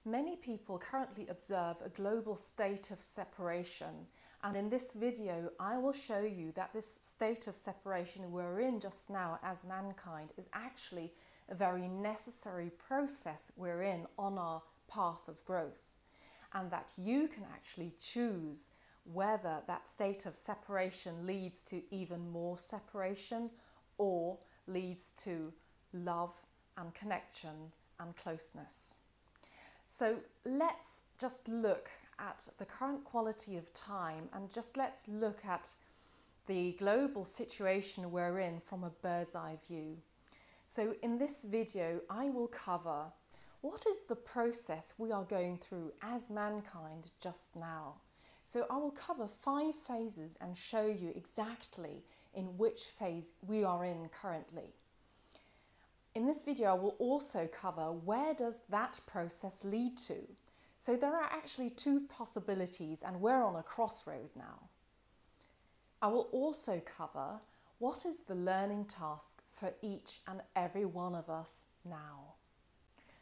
Many people currently observe a global state of separation, and in this video I will show you that this state of separation we're in just now as mankind is actually a very necessary process we're in on our path of growth, and that you can actually choose whether that state of separation leads to even more separation or leads to love and connection and closeness. So let's just look at the current quality of time, and just let's look at the global situation we're in from a bird's eye view. So in this video I will cover what is the process we are going through as mankind just now. So I will cover 5 phases and show you exactly in which phase we are in currently. In this video I will also cover where does that process lead to. So there are actually 2 possibilities and we're on a crossroad now. I will also cover what is the learning task for each and every one of us now.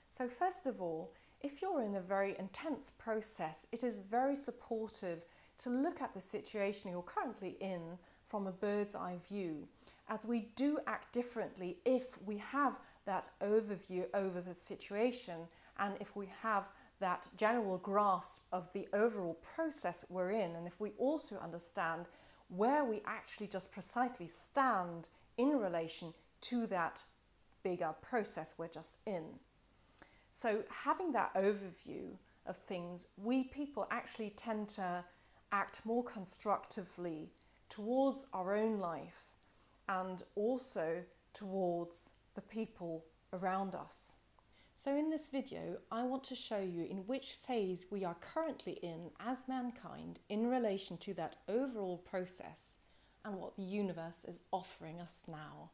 So first of all, if you're in a very intense process, it is very supportive to look at the situation you're currently in from a bird's eye view, as we do act differently if we have that overview over the situation and if we have that general grasp of the overall process we're in, and if we also understand where we actually just precisely stand in relation to that bigger process we're just in. So having that overview of things, we people actually tend to act more constructively towards our own life and also towards the people around us. So in this video, I want to show you in which phase we are currently in as mankind in relation to that overall process and what the universe is offering us now.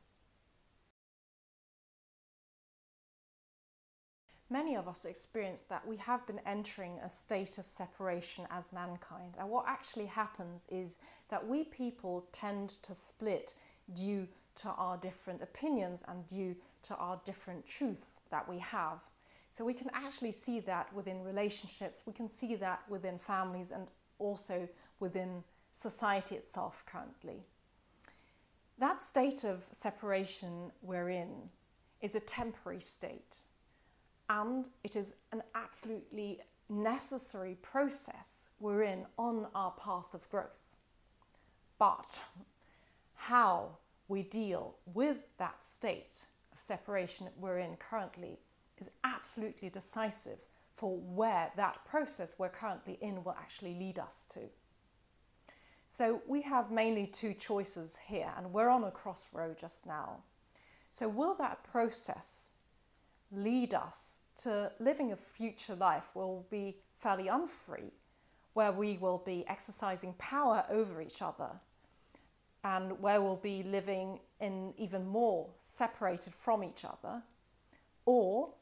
Many of us experience that we have been entering a state of separation as mankind, and what actually happens is that we people tend to split due to our different opinions and due to our different truths that we have. So we can actually see that within relationships, we can see that within families and also within society itself currently. That state of separation we're in is a temporary state. And it is an absolutely necessary process we're in on our path of growth. But how we deal with that state of separation we're in currently is absolutely decisive for where that process we're currently in will actually lead us to. So we have mainly 2 choices here, and we're on a crossroad just now. So will that process lead us to living a future life where we'll be fairly unfree, where we will be exercising power over each other, and where we'll be living in even more separated from each other? Or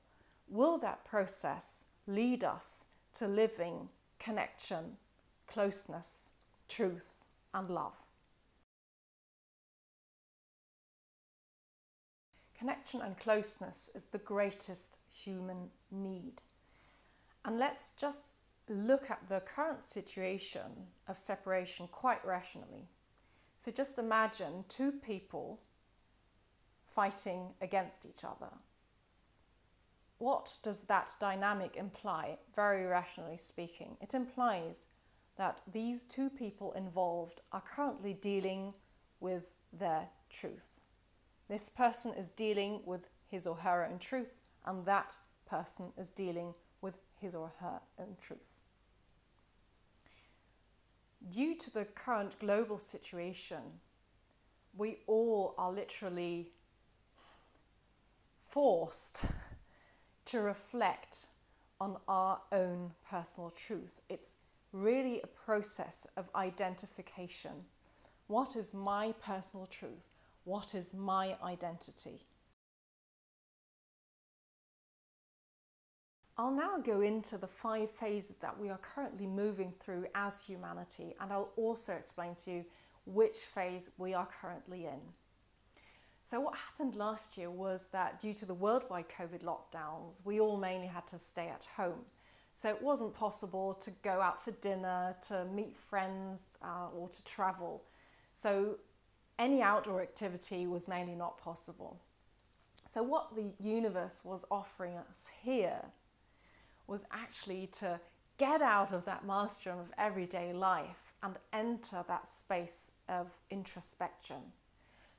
will that process lead us to living connection, closeness, truth, and love? Connection and closeness is the greatest human need. And let's just look at the current situation of separation quite rationally. So just imagine 2 people fighting against each other. What does that dynamic imply, very rationally speaking? It implies that these 2 people involved are currently dealing with their truth. This person is dealing with his or her own truth, and that person is dealing with his or her own truth. Due to the current global situation, we all are literally forced to reflect on our own personal truth. It's really a process of identification. What is my personal truth? What is my identity? I'll now go into the 5 phases that we are currently moving through as humanity, and I'll also explain to you which phase we are currently in. So what happened last year was that due to the worldwide COVID lockdowns, we all mainly had to stay at home. So it wasn't possible to go out for dinner, to meet friends, or to travel. So any outdoor activity was mainly not possible. So what the universe was offering us here was actually to get out of that maelstrom of everyday life and enter that space of introspection.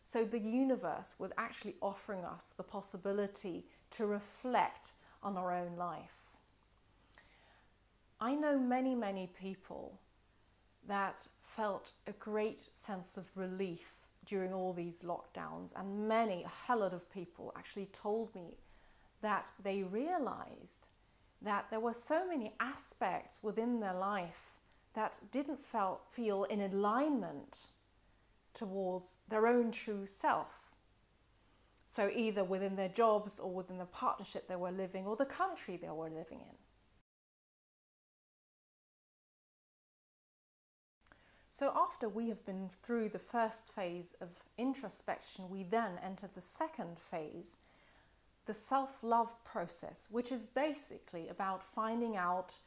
So the universe was actually offering us the possibility to reflect on our own life. I know many people that felt a great sense of relief during all these lockdowns, and a hell lot of people actually told me that they realized that there were so many aspects within their life that didn't feel in alignment towards their own true self. So either within their jobs or within the partnership they were living or the country they were living in. So after we have been through the first phase of introspection, we then enter the second phase, the self-love process, which is basically about finding out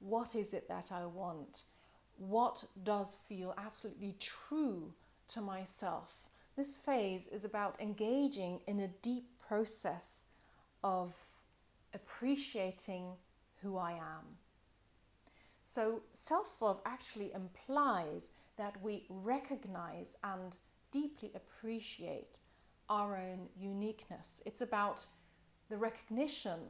what is it that I want, what does feel absolutely true to myself. This phase is about engaging in a deep process of appreciating who I am. So self-love actually implies that we recognize and deeply appreciate our own uniqueness. It's about the recognition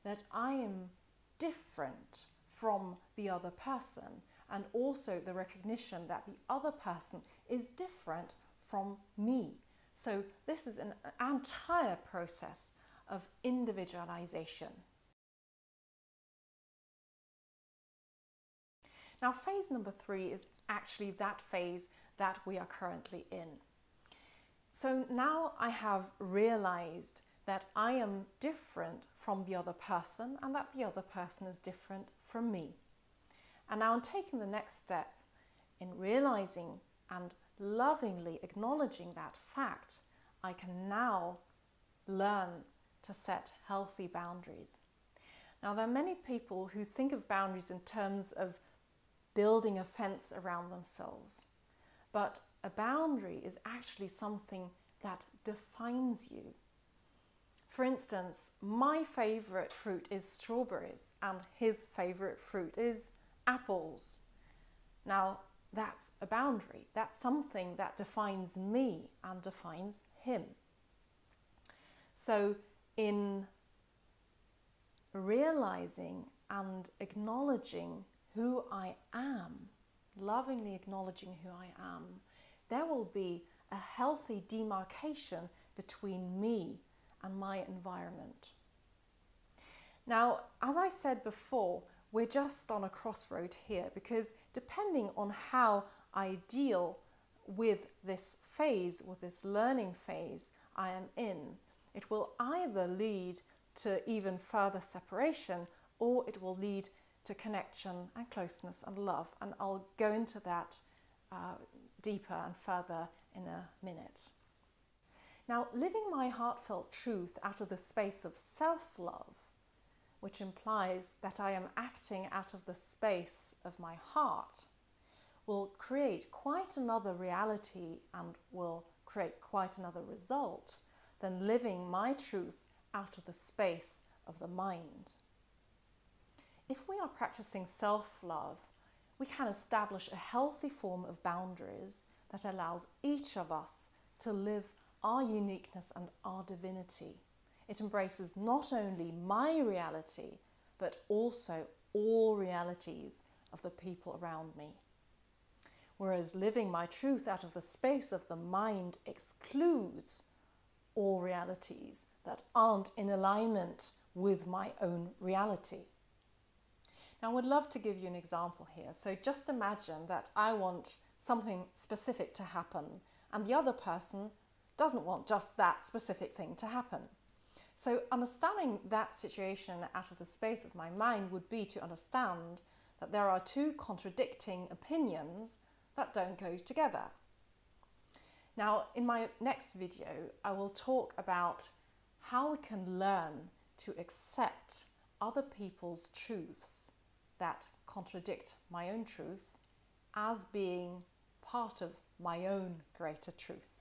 that I am different from the other person, and also the recognition that the other person is different from me. So this is an entire process of individualization. Now, phase number 3 is actually that phase that we are currently in. So now I have realized that I am different from the other person and that the other person is different from me. And now I'm taking the next step in realizing and lovingly acknowledging that fact. I can now learn to set healthy boundaries. Now, there are many people who think of boundaries in terms of building a fence around themselves. But a boundary is actually something that defines you. For instance, my favorite fruit is strawberries and his favorite fruit is apples. Now, that's a boundary. That's something that defines me and defines him. So in realizing and acknowledging who I am, lovingly acknowledging who I am, there will be a healthy demarcation between me and my environment. Now, as I said before, we're just on a crossroad here, because depending on how I deal with this phase, with this learning phase I am in, it will either lead to even further separation, or it will lead to connection and closeness and love. And I'll go into that deeper and further in a minute. Now, living my heartfelt truth out of the space of self-love, which implies that I am acting out of the space of my heart, will create quite another reality and will create quite another result than living my truth out of the space of the mind. If we are practicing self-love, we can establish a healthy form of boundaries that allows each of us to live our uniqueness and our divinity. It embraces not only my reality, but also all realities of the people around me. Whereas living my truth out of the space of the mind excludes all realities that aren't in alignment with my own reality. Now, I would love to give you an example here. So just imagine that I want something specific to happen and the other person doesn't want just that specific thing to happen. So understanding that situation out of the space of my mind would be to understand that there are two contradicting opinions that don't go together. Now, in my next video, I will talk about how we can learn to accept other people's truths that contradict my own truth as being part of my own greater truth.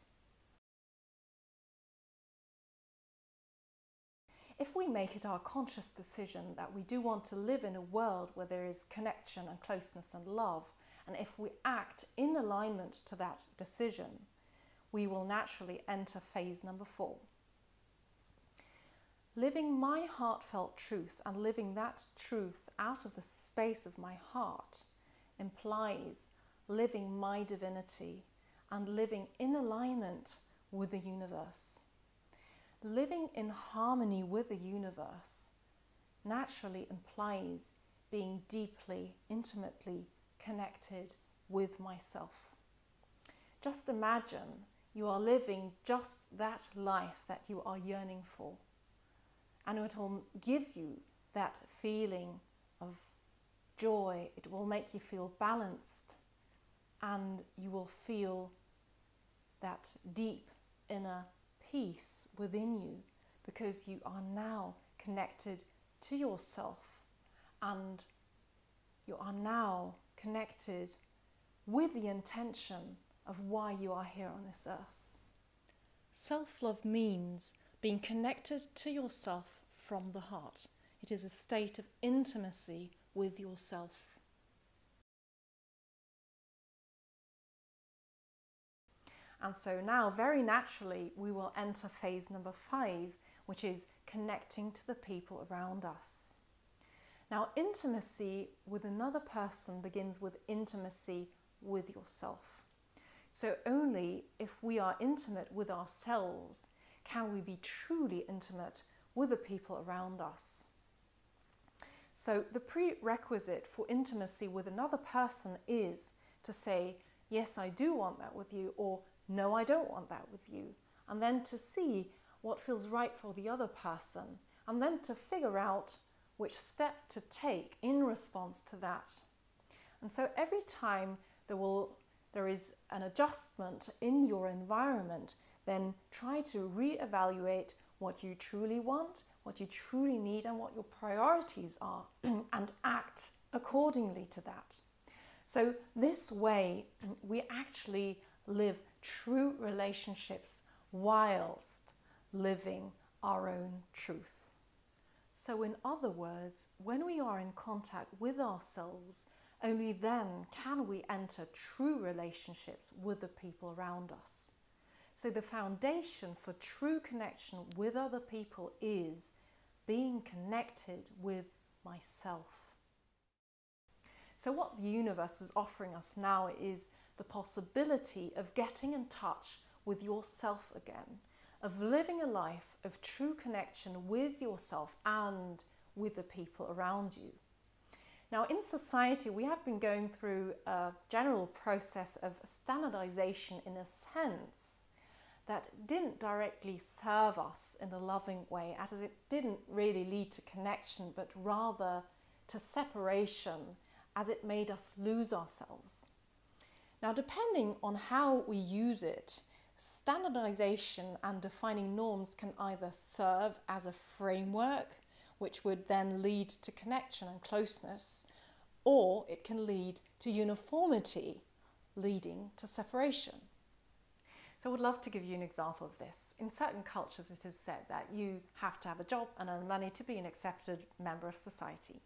If we make it our conscious decision that we do want to live in a world where there is connection and closeness and love, and if we act in alignment to that decision, we will naturally enter phase number 4. Living my heartfelt truth and living that truth out of the space of my heart implies living my divinity and living in alignment with the universe. Living in harmony with the universe naturally implies being deeply, intimately connected with myself. Just imagine you are living just that life that you are yearning for, and it will give you that feeling of joy. It will make you feel balanced, and you will feel that deep inner peace within you, because you are now connected to yourself and you are now connected with the intention of why you are here on this earth. Self-love means being connected to yourself from the heart. It is a state of intimacy with yourself. And so now, very naturally, we will enter phase number 5, which is connecting to the people around us. Now, intimacy with another person begins with intimacy with yourself. So only if we are intimate with ourselves can we be truly intimate with the people around us. So the prerequisite for intimacy with another person is to say, yes, I do want that with you, or no, I don't want that with you. And then to see what feels right for the other person, and then to figure out which step to take in response to that. And so every time there is an adjustment in your environment, then try to reevaluate what you truly want, what you truly need, and what your priorities are, and act accordingly to that. So this way, we actually live true relationships whilst living our own truth. So in other words, when we are in contact with ourselves, only then can we enter true relationships with the people around us. So the foundation for true connection with other people is being connected with myself. So what the universe is offering us now is the possibility of getting in touch with yourself again, of living a life of true connection with yourself and with the people around you. Now, in society, we have been going through a general process of standardization in a sense that didn't directly serve us in a loving way, as it didn't really lead to connection, but rather to separation, as it made us lose ourselves. Now, depending on how we use it, standardization and defining norms can either serve as a framework, which would then lead to connection and closeness, or it can lead to uniformity, leading to separation. So I would love to give you an example of this. In certain cultures, it is said that you have to have a job and earn money to be an accepted member of society.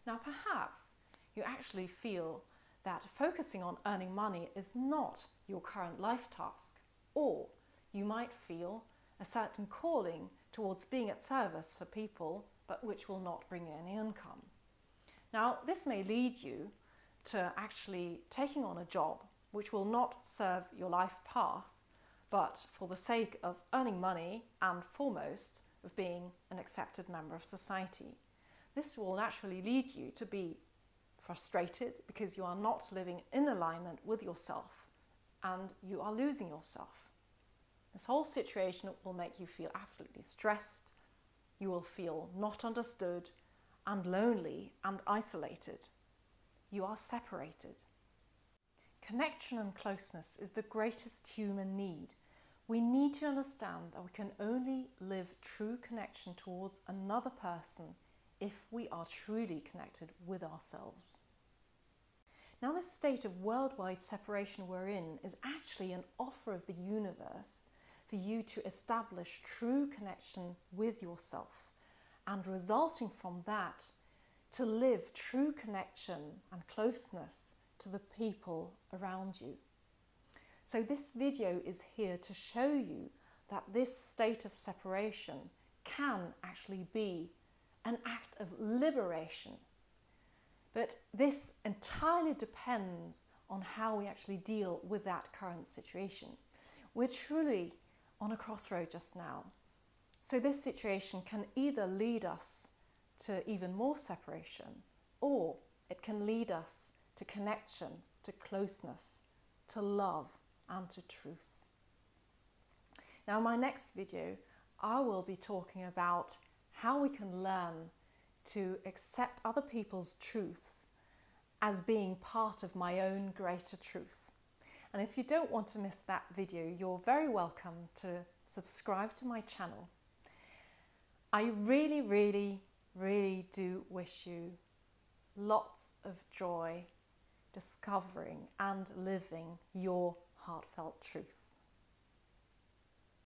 Now, perhaps you actually feel that focusing on earning money is not your current life task, or you might feel a certain calling towards being at service for people, but which will not bring you any income. Now, this may lead you to actually taking on a job which will not serve your life path, but for the sake of earning money and foremost of being an accepted member of society. This will naturally lead you to be frustrated because you are not living in alignment with yourself and you are losing yourself. This whole situation will make you feel absolutely stressed. You will feel not understood and lonely and isolated. You are separated. Connection and closeness is the greatest human need. We need to understand that we can only live true connection towards another person if we are truly connected with ourselves. Now, this state of worldwide separation we're in is actually an offer of the universe for you to establish true connection with yourself, and resulting from that, to live true connection and closeness to the people around you. So this video is here to show you that this state of separation can actually be an act of liberation. But this entirely depends on how we actually deal with that current situation. We're truly on a crossroad just now. So this situation can either lead us to even more separation, or it can lead us to connection, to closeness, to love, and to truth. Now, in my next video, I will be talking about how we can learn to accept other people's truths as being part of my own greater truth. And if you don't want to miss that video, you're very welcome to subscribe to my channel. I really, really, really do wish you lots of joy discovering and living your heartfelt truth.